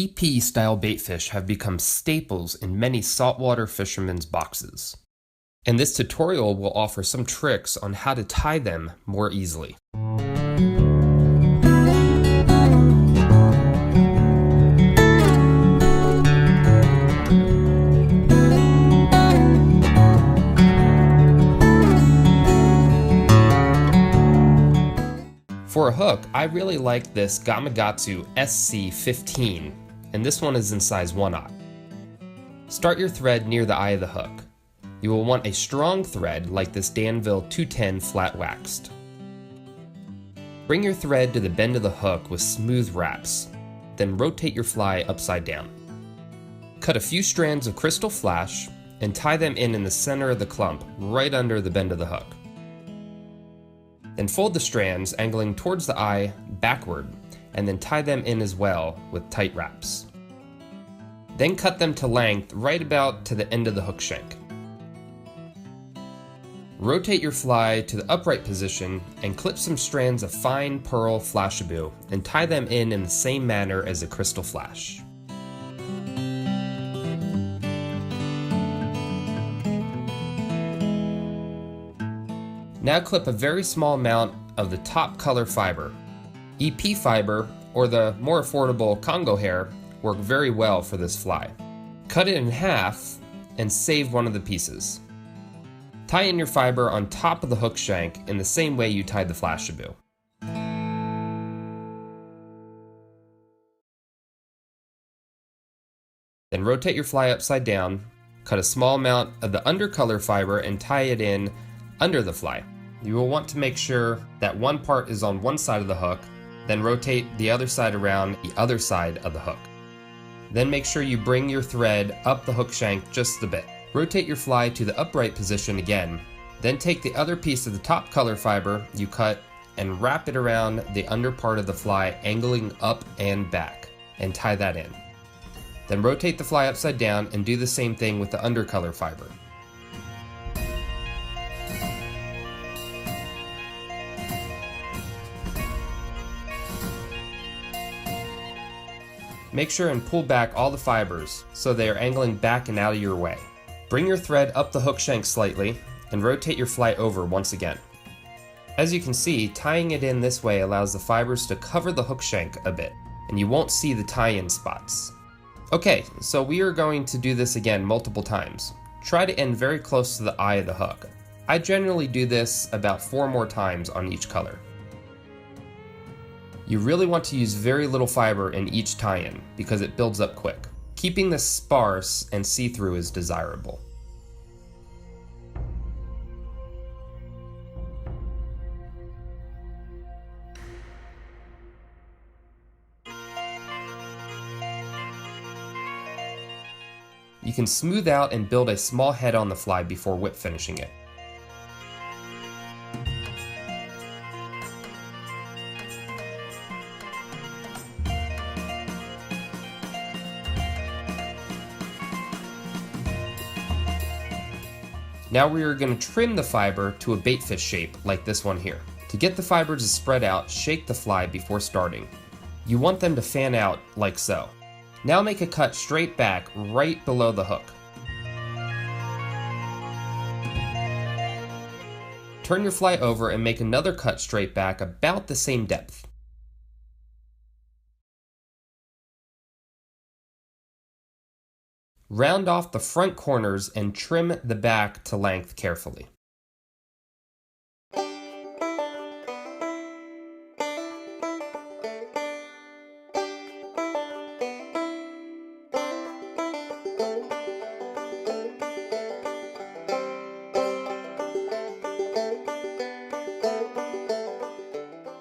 PP-style baitfish have become staples in many saltwater fishermen's boxes. And this tutorial will offer some tricks on how to tie them more easily. For a hook, I really like this Gamakatsu SC15, and this one is in size 1/0. Start your thread near the eye of the hook. You will want a strong thread like this Danville 210 flat waxed. Bring your thread to the bend of the hook with smooth wraps, then rotate your fly upside down. Cut a few strands of crystal flash and tie them in the center of the clump, right under the bend of the hook. Then fold the strands, angling towards the eye backward, and then tie them in as well with tight wraps. Then cut them to length right about to the end of the hook shank. Rotate your fly to the upright position and clip some strands of fine pearl flashabou and tie them in the same manner as the crystal flash. Now clip a very small amount of the top color fiber. EP fiber, or the more affordable Congo hair, work very well for this fly. Cut it in half and save one of the pieces. Tie in your fiber on top of the hook shank in the same way you tied the flashabou. Then rotate your fly upside down, cut a small amount of the undercolor fiber and tie it in under the fly. You will want to make sure that one part is on one side of the hook, then rotate the other side around the other side of the hook. Then make sure you bring your thread up the hook shank just a bit. Rotate your fly to the upright position again, then take the other piece of the top color fiber you cut and wrap it around the under part of the fly, angling up and back, and tie that in. Then rotate the fly upside down and do the same thing with the undercolor fiber. Make sure and pull back all the fibers so they are angling back and out of your way. Bring your thread up the hook shank slightly and rotate your fly over once again. As you can see, tying it in this way allows the fibers to cover the hook shank a bit, and you won't see the tie-in spots. Okay, so we are going to do this again multiple times. Try to end very close to the eye of the hook. I generally do this about 4 more times on each color. You really want to use very little fiber in each tie-in because it builds up quick. Keeping this sparse and see-through is desirable. You can smooth out and build a small head on the fly before whip finishing it. Now we are going to trim the fiber to a baitfish shape like this one here. To get the fiber to spread out, shake the fly before starting. You want them to fan out like so. Now make a cut straight back right below the hook. Turn your fly over and make another cut straight back about the same depth. Round off the front corners and trim the back to length carefully.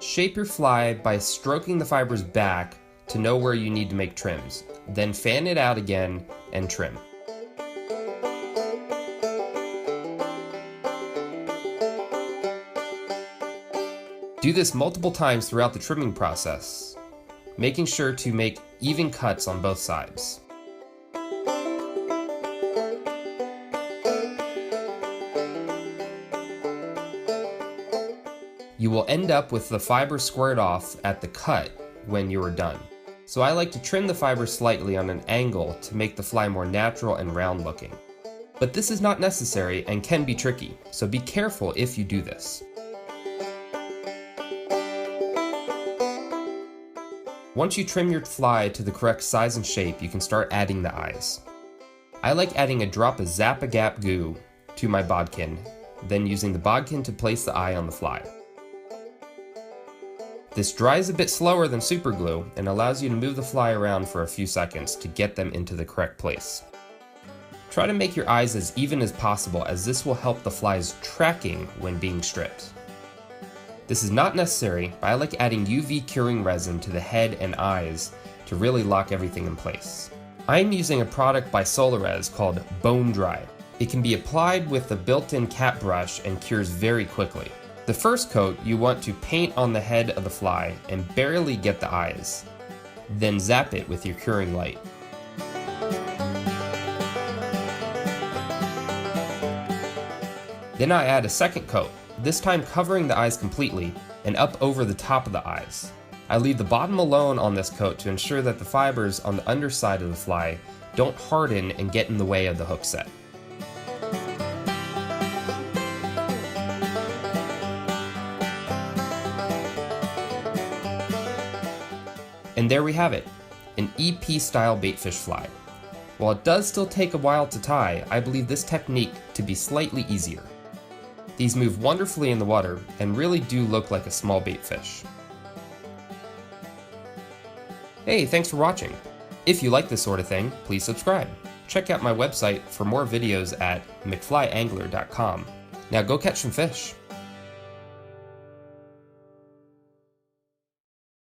Shape your fly by stroking the fibers back to know where you need to make trims. Then fan it out again and trim. Do this multiple times throughout the trimming process, making sure to make even cuts on both sides. You will end up with the fiber squared off at the cut when you are done. so I like to trim the fiber slightly on an angle to make the fly more natural and round looking. But this is not necessary and can be tricky, so be careful if you do this. Once you trim your fly to the correct size and shape, you can start adding the eyes. I like adding a drop of Zap-A-Gap goo to my bodkin, then using the bodkin to place the eye on the fly. This dries a bit slower than super glue and allows you to move the fly around for a few seconds to get them into the correct place. Try to make your eyes as even as possible, as this will help the fly's tracking when being stripped. This is not necessary, but I like adding UV curing resin to the head and eyes to really lock everything in place. I am using a product by Solarez called Bone Dry. It can be applied with a built-in cap brush and cures very quickly. The first coat you want to paint on the head of the fly and barely get the eyes. Then zap it with your curing light. Then I add a second coat, this time covering the eyes completely and up over the top of the eyes. I leave the bottom alone on this coat to ensure that the fibers on the underside of the fly don't harden and get in the way of the hook set. And there we have it, an EP style baitfish fly. While it does still take a while to tie, I believe this technique to be slightly easier. These move wonderfully in the water and really do look like a small baitfish. Hey, thanks for watching. If you like this sort of thing, please subscribe. Check out my website for more videos at mcflyangler.com. Now go catch some fish.